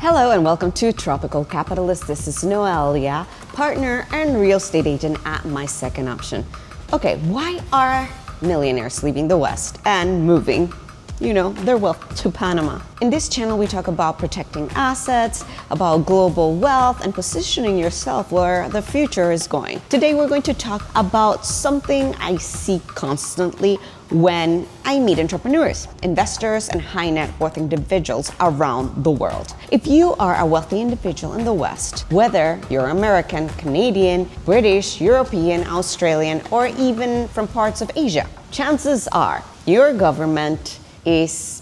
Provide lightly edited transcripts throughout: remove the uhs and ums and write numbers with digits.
Hello and welcome to Tropical Capitalist. This is Noelia, partner and real estate agent at My Second Option. Okay, why are millionaires leaving the West and moving, their wealth to Panama? In this channel, we talk about protecting assets, about global wealth, and positioning yourself where the future is going. Today, we're going to talk about something I see constantly when I meet entrepreneurs, investors, and high net worth individuals around the world. If you are a wealthy individual in the West, whether you're American, Canadian, British, European, Australian, or even from parts of Asia, chances are your government is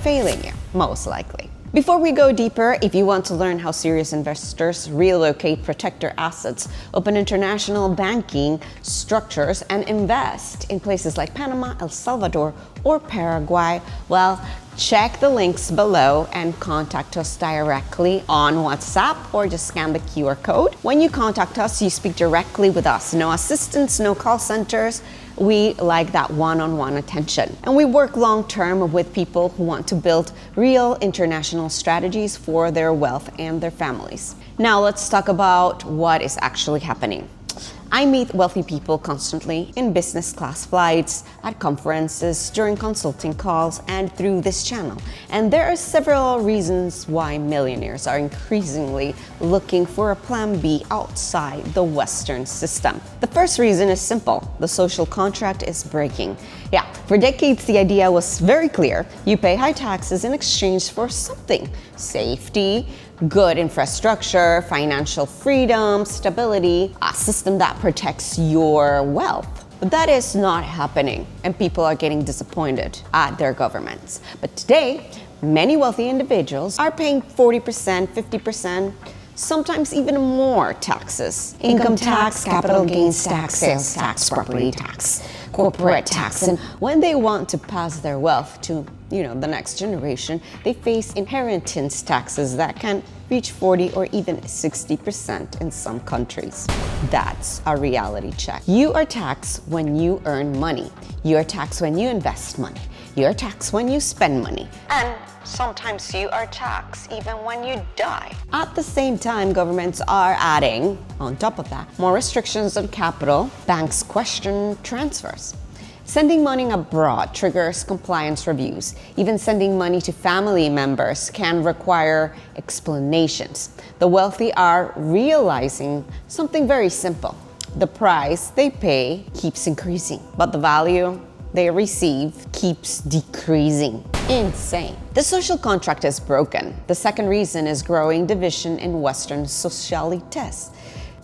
failing you, most likely. Before we go deeper, if you want to learn how serious investors relocate, protect their assets, open international banking structures, and invest in places like Panama, El Salvador, or Paraguay, well, check the links below and contact us directly on WhatsApp or just scan the QR code. When you contact us, you speak directly with us. No assistants, no call centers. We like that one-on-one attention. And we work long-term with people who want to build real international strategies for their wealth and their families. Now let's talk about what is actually happening. I meet wealthy people constantly in business class flights, at conferences, during consulting calls, and through this channel. And there are several reasons why millionaires are increasingly looking for a plan B outside the Western system. The first reason is simple. The social contract is breaking. Yeah, for decades, the idea was very clear. You pay high taxes in exchange for something: safety, good infrastructure, financial freedom, stability, a system that protects your wealth. But that is not happening, and people are getting disappointed at their governments. But today, many wealthy individuals are paying 40%, 50%, sometimes even more taxes. Income tax, capital gains tax, sales tax, property tax, corporate tax. And when they want to pass their wealth to the next generation, they face inheritance taxes that can reach 40 or even 60% in some countries. That's a reality check. You are taxed when you earn money. You are taxed when you invest money. You are taxed when you spend money. And sometimes you are taxed even when you die. At the same time, governments are adding, on top of that, more restrictions on capital. Banks question transfers. Sending money abroad triggers compliance reviews. Even sending money to family members can require explanations. The wealthy are realizing something very simple. The price they pay keeps increasing, but the value they receive keeps decreasing. Insane. The social contract is broken. The second reason is growing division in Western socialites.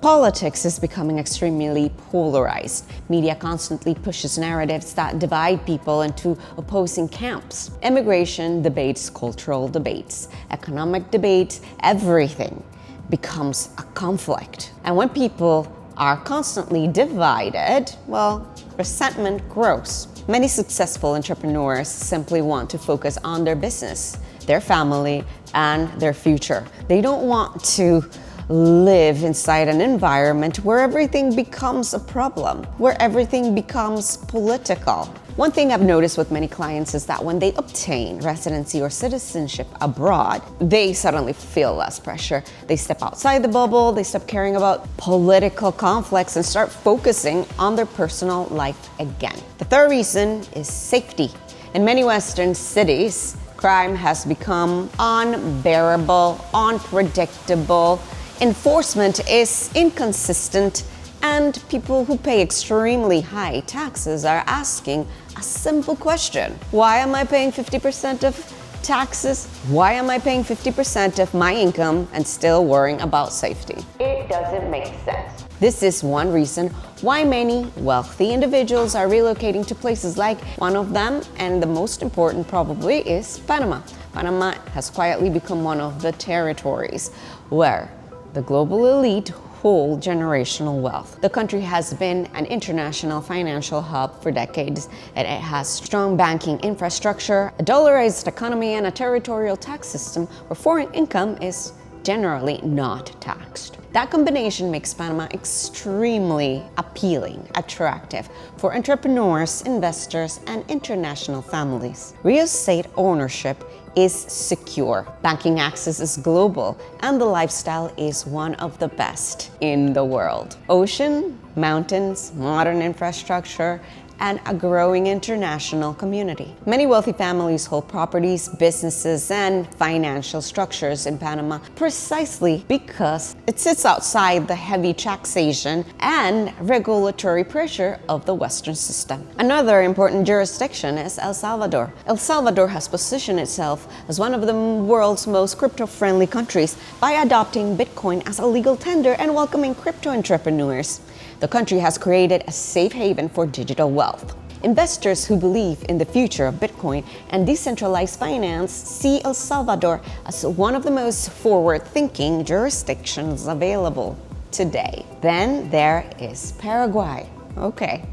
Politics is becoming extremely polarized. Media constantly pushes narratives that divide people into opposing camps. Immigration debates, cultural debates, economic debates, everything becomes a conflict. And when people are constantly divided, well, resentment grows. Many successful entrepreneurs simply want to focus on their business, their family, and their future. They don't want to live inside an environment where everything becomes a problem, where everything becomes political. One thing I've noticed with many clients is that when they obtain residency or citizenship abroad, they suddenly feel less pressure. They step outside the bubble, they stop caring about political conflicts and start focusing on their personal life again. The third reason is safety. In many Western cities, crime has become unbearable, unpredictable. Enforcement is inconsistent, and people who pay extremely high taxes are asking a simple question: why am I paying 50% of taxes? Why am I paying 50% of my income and still worrying about safety? It doesn't make sense. This is one reason why many wealthy individuals are relocating to places like one of them, and the most important probably, is Panama. Panama has quietly become one of the territories where the global elite hold generational wealth. The country has been an international financial hub for decades, and it has strong banking infrastructure, a dollarized economy, and a territorial tax system where foreign income is generally not taxed. That combination makes Panama extremely appealing, attractive for entrepreneurs, investors, and international families. Real estate ownership is secure, banking access is global, and the lifestyle is one of the best in the world. Ocean, mountains, modern infrastructure, and a growing international community. Many wealthy families hold properties, businesses, and financial structures in Panama precisely because it sits outside the heavy taxation and regulatory pressure of the Western system. Another important jurisdiction is El Salvador. El Salvador has positioned itself as one of the world's most crypto-friendly countries by adopting Bitcoin as a legal tender and welcoming crypto entrepreneurs. The country has created a safe haven for digital wealth. Investors who believe in the future of Bitcoin and decentralized finance see El Salvador as one of the most forward-thinking jurisdictions available today. Then there is Paraguay. Okay,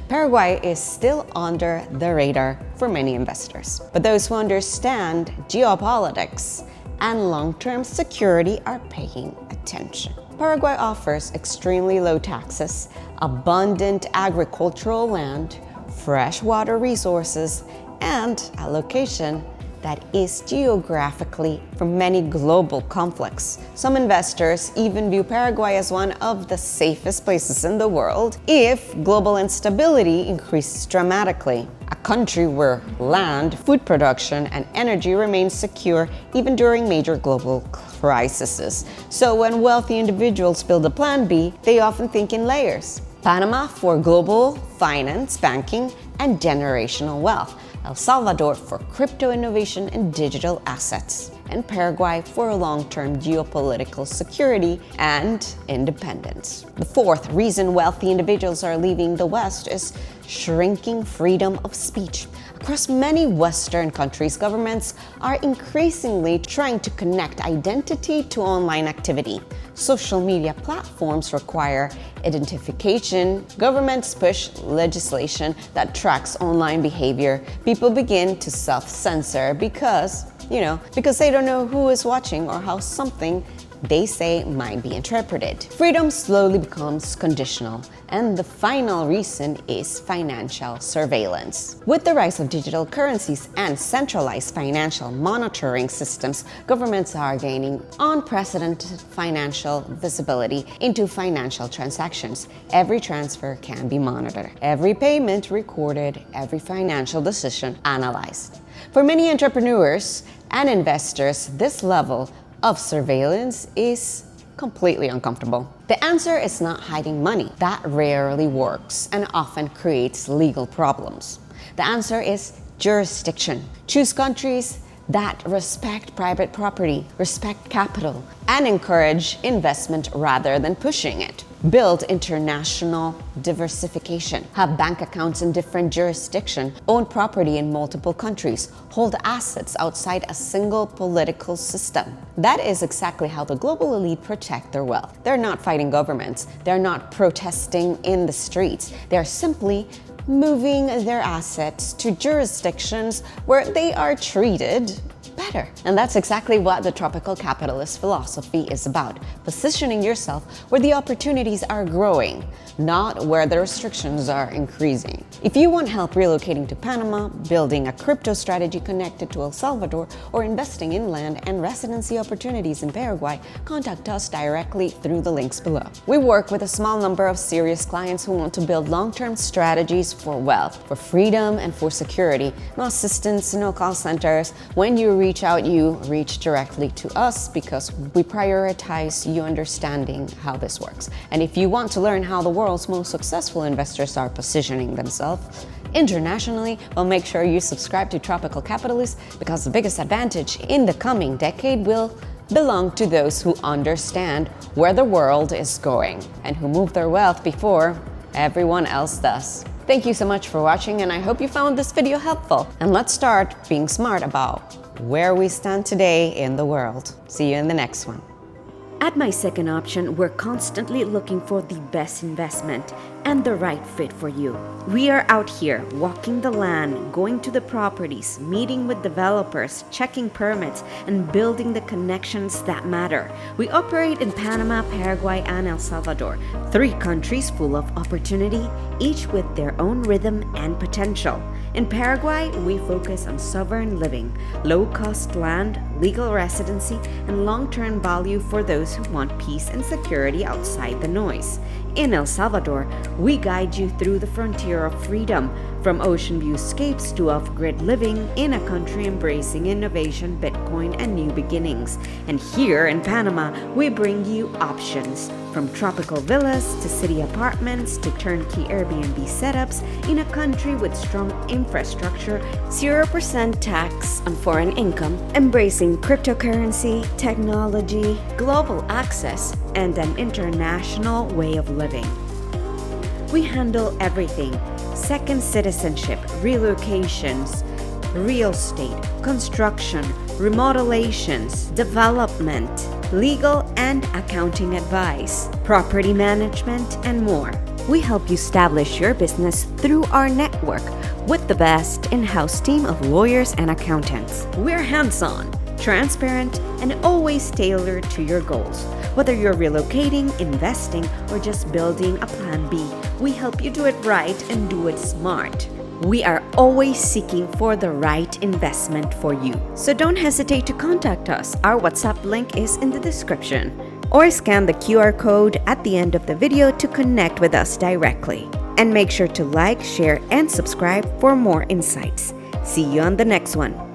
Paraguay is still under the radar for many investors. But those who understand geopolitics and long-term security are paying attention. Paraguay offers extremely low taxes, abundant agricultural land, freshwater resources, and a location that is geographically from many global conflicts. Some investors even view Paraguay as one of the safest places in the world if global instability increases dramatically. A country where land, food production, and energy remain secure even during major global crises. So when wealthy individuals build a plan B, they often think in layers. Panama for global finance, banking, and generational wealth. El Salvador for crypto innovation and digital assets, and Paraguay for long-term geopolitical security and independence. The fourth reason wealthy individuals are leaving the West is shrinking freedom of speech. Across many Western countries, governments are increasingly trying to connect identity to online activity. Social media platforms require identification. Governments push legislation that tracks online behavior. People begin to self-censor because they don't know who is watching or how something they say might be interpreted. Freedom slowly becomes conditional, and the final reason is financial surveillance. With the rise of digital currencies and centralized financial monitoring systems, governments are gaining unprecedented financial visibility into financial transactions. Every transfer can be monitored, every payment recorded, every financial decision analyzed. For many entrepreneurs and investors, this level of surveillance is completely uncomfortable. The answer is not hiding money. That rarely works and often creates legal problems. The answer is jurisdiction. Choose countries that respect private property, respect capital, and encourage investment rather than pushing it. Build international diversification. Have bank accounts in different jurisdictions. Own property in multiple countries. Hold assets outside a single political system. That is exactly how the global elite protect their wealth. They're not fighting governments. They're not protesting in the streets. They're simply moving their assets to jurisdictions where they are treated better. And that's exactly what the tropical capitalist philosophy is about. Positioning yourself where the opportunities are growing, not where the restrictions are increasing. If you want help relocating to Panama, building a crypto strategy connected to El Salvador, or investing in land and residency opportunities in Paraguay, contact us directly through the links below. We work with a small number of serious clients who want to build long-term strategies for wealth, for freedom, and for security. No assistants, no call centers. When you reach out, you reach directly to us because we prioritize you understanding how this works. And if you want to learn how the world's most successful investors are positioning themselves internationally, well, make sure you subscribe to Tropical Capitalist, because the biggest advantage in the coming decade will belong to those who understand where the world is going and who move their wealth before everyone else does. Thank you so much for watching, and I hope you found this video helpful. And let's start being smart about where we stand today in the world. See you in the next one. At My Second Option, we're constantly looking for the best investment and the right fit for you. We are out here walking the land, going to the properties, meeting with developers, checking permits, and building the connections that matter. We operate in Panama, Paraguay, and El Salvador, 3 countries full of opportunity, each with their own rhythm and potential. In Paraguay, we focus on sovereign living, low-cost land, legal residency, and long-term value for those who want peace and security outside the noise. In El Salvador, we guide you through the frontier of freedom, from ocean viewscapes to off-grid living in a country embracing innovation, Bitcoin, and new beginnings. And here in Panama, we bring you options, from tropical villas to city apartments to turnkey Airbnb setups in a country with strong infrastructure, 0% tax on foreign income, embracing cryptocurrency, technology, global access, and an international way of living. We handle everything: second citizenship, relocations, real estate, construction, remodelations, development, legal and accounting advice, property management, and more. We help you establish your business through our network with the best in-house team of lawyers and accountants. We're hands-on, transparent, and always tailored to your goals. Whether you're relocating, investing, or just building a plan B, we help you do it right and do it smart. We are always seeking for the right investment for you. So don't hesitate to contact us. Our WhatsApp link is in the description. Or scan the QR code at the end of the video to connect with us directly. And make sure to like, share, and subscribe for more insights. See you on the next one.